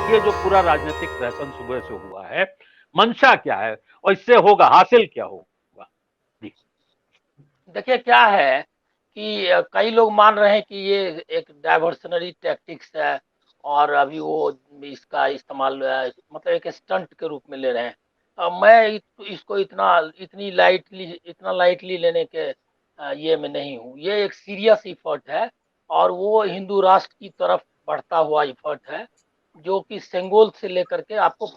ये जो पूरा राजनीतिक प्रहसन सुबह से हुआ है, मंशा क्या है और इससे होगा हासिल क्या होगा? जी। देखिए क्या है कि कई लोग मान रहे हैं कि ये एक डाइवर्सनरी टैक्टिक्स है और अभी वो इसका इस्तेमाल मतलब एक स्टंट के रूप में ले रहे हैं। इसको इतना लाइटली लेने के ये में नहीं हूँ। ये एक सीरियस इफर्ट है और वो हिंदू राष्ट्र की तरफ बढ़ता हुआ इफर्ट है, जो कि सेंगोल से लेकर के आपको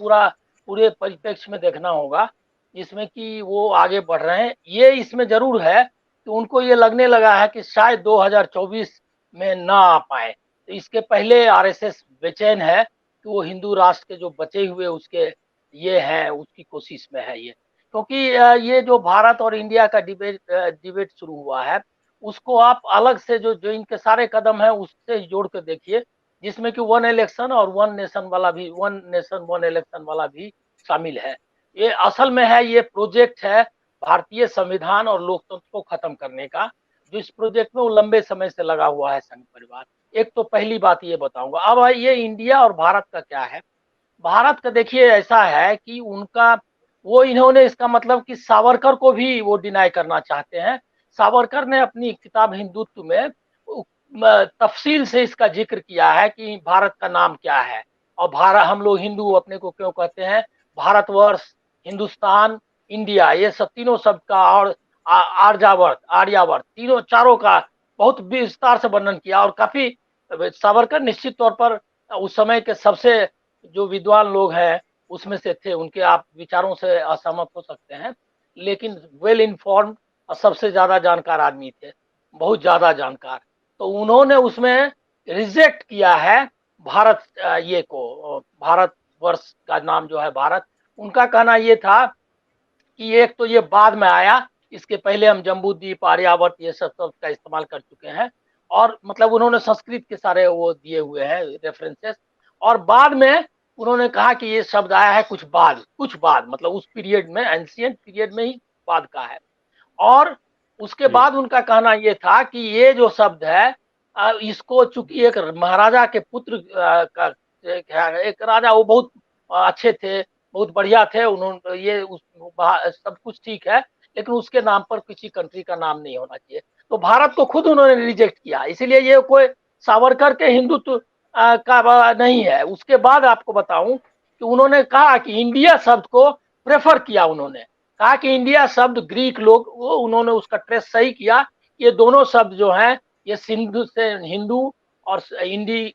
पूरे परिप्रेक्ष्य में देखना होगा, जिसमें कि वो आगे बढ़ रहे हैं। ये इसमें जरूर है कि उनको ये लगने लगा है कि शायद 2024 में ना आ पाए, तो इसके पहले आरएसएस बेचैन है कि वो हिंदू राष्ट्र के जो बचे हुए उसके ये हैं, उसकी कोशिश में है ये। क्योंकि ये जो भारत और इंडिया का डिबेट शुरू हुआ है, उसको आप अलग से जो जो इनके सारे कदम है उससे जोड़ कर देखिए, जिसमें कि वन इलेक्शन और वन नेशन वन इलेक्शन वाला भी शामिल है। ये असल में है, ये प्रोजेक्ट है भारतीय संविधान और लोकतंत्र को खत्म करने का, जो इस प्रोजेक्ट में वो लंबे समय से लगा हुआ है संघ परिवार। एक तो पहली बात ये बताऊंगा। अब ये इंडिया और भारत का क्या है। भारत का देखिए ऐसा है कि उनका वो इन्होंने इसका मतलब कि सावरकर को भी वो डिनाई करना चाहते हैं। सावरकर ने अपनी किताब हिंदुत्व में तफसील से इसका जिक्र किया है कि भारत का नाम क्या है और भारत, हम लोग हिंदू अपने को क्यों कहते हैं, भारतवर्ष, हिंदुस्तान, इंडिया, ये सब तीनों शब्द का और आर्यावर्त तीनों चारों का बहुत विस्तार से वर्णन किया। और काफी सावरकर निश्चित तौर पर उस समय के सबसे जो विद्वान लोग हैं उसमें से थे। उनके आप विचारों से असहमत हो सकते हैं, लेकिन वेल इन्फॉर्म्ड और सबसे ज्यादा जानकार आदमी थे, बहुत ज्यादा जानकार। तो उन्होंने उसमें रिजेक्ट किया है भारत, ये को भारत वर्ष का नाम जो है भारत। उनका कहना ये था कि एक तो ये बाद में आया, इसके पहले हम जम्बू द्वीप, आर्यावर्त, ये सब शब्द का इस्तेमाल कर चुके हैं। और मतलब उन्होंने संस्कृत के सारे वो दिए हुए हैं रेफरेंसेस। और बाद में उन्होंने कहा कि ये शब्द आया है कुछ बाद मतलब उस पीरियड में, एंशियंट पीरियड में ही बाद का है। और उसके जी। बाद उनका कहना यह था कि ये जो शब्द है, इसको चूंकि एक महाराजा के पुत्र का एक राजा, वो बहुत अच्छे थे, बहुत बढ़िया थे, उन्होंने ये सब कुछ ठीक है, लेकिन उसके नाम पर किसी कंट्री का नाम नहीं होना चाहिए। तो भारत को खुद उन्होंने रिजेक्ट किया। इसीलिए ये कोई सावरकर के हिंदुत्व का नहीं है। उसके बाद आपको बताऊं कि उन्होंने कहा कि इंडिया शब्द को प्रेफर किया। उन्होंने कहा कि इंडिया शब्द ग्रीक लोग, वो उन्होंने उसका ट्रेस सही किया। ये दोनों शब्द जो हैं ये सिंधु से हिंदू और इंडी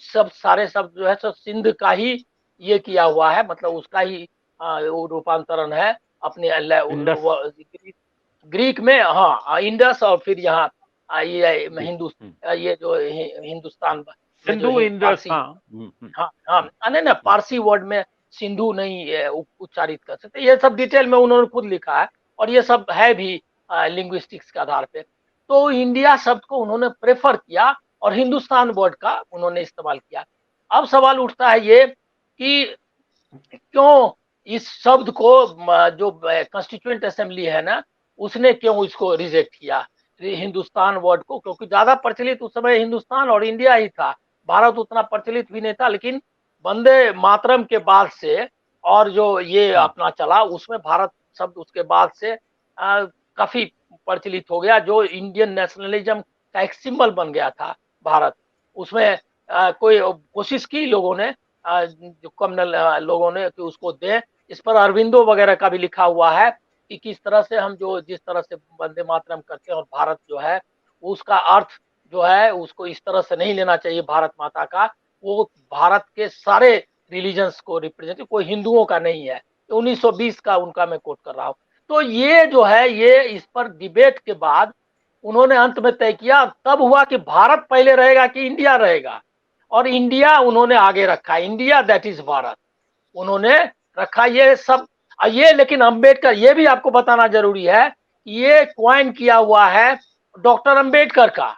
सब सारे शब्द जो है सब सिंध का ही ये किया हुआ है, मतलब उसका ही वो रूपांतरण है अपने इंडस। ग्रीक में। हाँ, इंडस और फिर यहाँ ये जी। हिंदू, ये जो हिंदुस्तान में जो सिंधु इंडस। पारसी, हाँ। हाँ हाँ, नहीं ना, पारसी वर्ड में सिंधु नहीं उच्चारित कर सकते। ये सब डिटेल में उन्होंने खुद लिखा है और ये सब है भी लिंग्विस्टिक्स के आधार पे। तो इंडिया शब्द को उन्होंने प्रेफर किया और हिंदुस्तान वर्ड का उन्होंने इस्तेमाल किया। अब सवाल उठता है ये कि क्यों इस शब्द को जो कॉन्स्टिट्यूएंट असेंबली है ना, उसने क्यों इसको रिजेक्ट किया हिंदुस्तान वर्ड को। क्योंकि ज्यादा प्रचलित उस समय हिंदुस्तान और इंडिया ही था, भारत उतना प्रचलित भी नहीं था। लेकिन वंदे मातरम के बाद से और जो ये अपना चला, उसमें भारत शब्द उसके बाद से काफी प्रचलित हो गया, जो इंडियन नेशनलिज्म का एक सिंबल बन गया था भारत। उसमें कोई कोशिश की लोगों ने, जो कम्युनल लोगों ने, कि उसको दें। इस पर अरविंदो वगैरह का भी लिखा हुआ है कि किस तरह से हम जो जिस तरह से वंदे मातरम करते हैं और भारत जो है उसका अर्थ जो है उसको इस तरह से नहीं लेना चाहिए भारत माता का। वो भारत के सारे रिलीजन्स को रिप्रेजेंट, कोई हिंदुओं का नहीं है। 1920 का उनका मैं कोट कर रहा हूँ। तो ये जो है, ये इस पर डिबेट के बाद उन्होंने अंत में तय किया। तब हुआ कि भारत पहले रहेगा कि इंडिया रहेगा, और इंडिया उन्होंने आगे रखा, इंडिया दैट इज भारत उन्होंने रखा। ये सब ये, लेकिन अंबेडकर, ये भी आपको बताना जरूरी है, ये क्वाइन किया हुआ है डॉक्टर अंबेडकर का।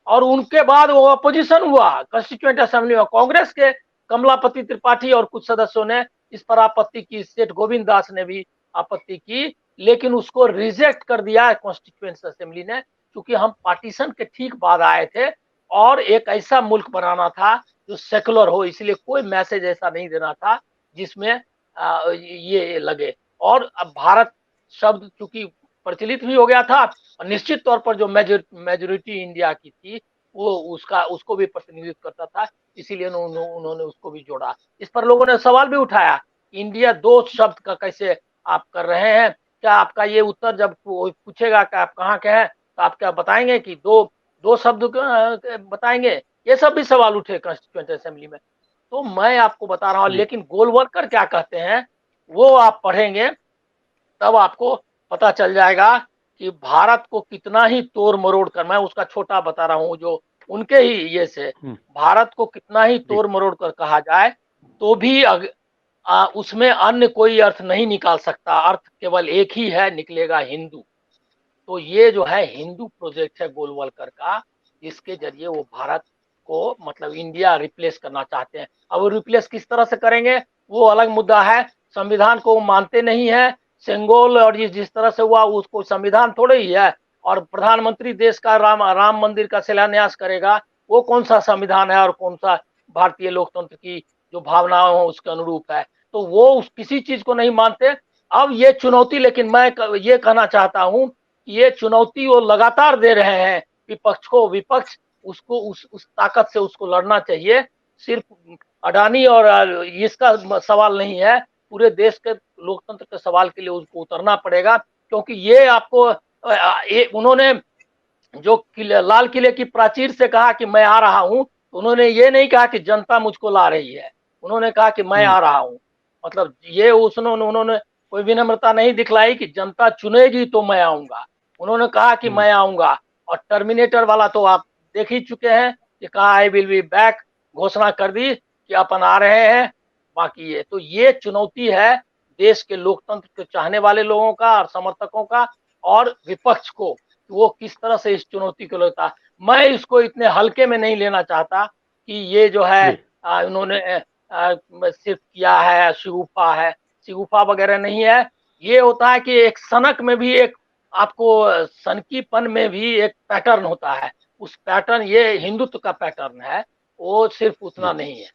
और उनके बाद वो अपोजिशन हुआ कॉन्स्टिट्यूएंट असेंबली में, कांग्रेस के कमलापति त्रिपाठी और कुछ सदस्यों ने इस पर आपत्ति की, सेठ गोविंद दास ने भी आपत्ति की, लेकिन उसको रिजेक्ट कर दिया कॉन्स्टिट्यूएंट असेंबली ने। क्योंकि हम पार्टीशन के ठीक बाद आए थे और एक ऐसा मुल्क बनाना था जो सेकुलर हो, इसलिए कोई मैसेज ऐसा नहीं देना था जिसमें ये लगे। और अब भारत शब्द चूंकि प्रचलित भी हो गया था, और निश्चित तौर पर जो मेजोरिटी इंडिया की थी वो उसको भी प्रतिनिधित्व करता था, इसीलिए उन्होंने उसको भी जोड़ा। इस पर लोगों ने सवाल भी उठाया, इंडिया दो शब्द का कैसे आप कर रहे हैं? क्या आपका ये उत्तर जब कोई पूछेगा कि आप कहाँ के हैं, तो आप क्या बताएंगे कि दो दो शब्द बताएंगे? ये सब भी सवाल उठे कॉन्स्टिट्यूएंट असेंबली में। तो मैं आपको बता रहा हूँ, जी लेकिन गोलवलकर क्या कहते हैं वो आप पढ़ेंगे तब आपको पता चल जाएगा कि भारत को कितना ही तोड़ मरोड़ कर, मैं उसका छोटा बता रहा हूँ जो उनके ही ये से, हम्म, भारत को कितना ही जी तोड़ मरोड़ कर कहा जाए तो भी उसमें अन्य कोई अर्थ नहीं निकाल सकता, अर्थ केवल एक ही है, निकलेगा हिंदू। तो ये जो है हिंदू प्रोजेक्ट है गोलवलकर का, जिसके जरिए वो भारत को मतलब इंडिया रिप्लेस करना चाहते हैं। अब वो रिप्लेस किस तरह से करेंगे वो अलग मुद्दा है। संविधान को वो मानते नहीं है। सेंगोल और जिस तरह से हुआ उसको संविधान थोड़े ही है। और प्रधानमंत्री देश का राम मंदिर का शिलान्यास करेगा, वो कौन सा संविधान है और कौन सा भारतीय लोकतंत्र की जो भावनाएं हो उसके अनुरूप है? तो वो किसी चीज को नहीं मानते। अब ये चुनौती, लेकिन मैं ये कहना चाहता हूं, ये चुनौती वो लगातार दे रहे हैं विपक्ष को। विपक्ष उसको उस ताकत से उसको लड़ना चाहिए। सिर्फ अडानी और इसका सवाल नहीं है, पूरे देश के लोकतंत्र के सवाल के लिए उसको उतरना पड़ेगा। क्योंकि ये आपको उन्होंने जो लाल किले की प्राचीर से कहा कि मैं आ रहा हूं, उन्होंने ये नहीं कहा कि जनता मुझको ला रही है, उन्होंने कहा कि मैं हम्म, आ रहा हूं। मतलब ये उन्होंने कोई विनम्रता नहीं दिखलाई कि जनता चुनेगी तो मैं आऊंगा। उन्होंने कहा कि हम्म, मैं आऊंगा। और टर्मिनेटर वाला तो आप देख ही चुके हैं कि कहा आई विल बी बैक, घोषणा कर दी कि अपन आ रहे हैं। बाकी ये तो ये चुनौती है देश के लोकतंत्र के चाहने वाले लोगों का और समर्थकों का, और विपक्ष को वो किस तरह से इस चुनौती को लेता। मैं इसको इतने हल्के में नहीं लेना चाहता कि ये जो है जी उन्होंने सिर्फ किया है शिगुफा है, शिगुफा वगैरह नहीं है। ये होता है कि एक सनक में भी एक आपको सनकीपन में भी एक पैटर्न होता है। उस पैटर्न ये हिंदुत्व का पैटर्न है, वो सिर्फ उतना जी नहीं है।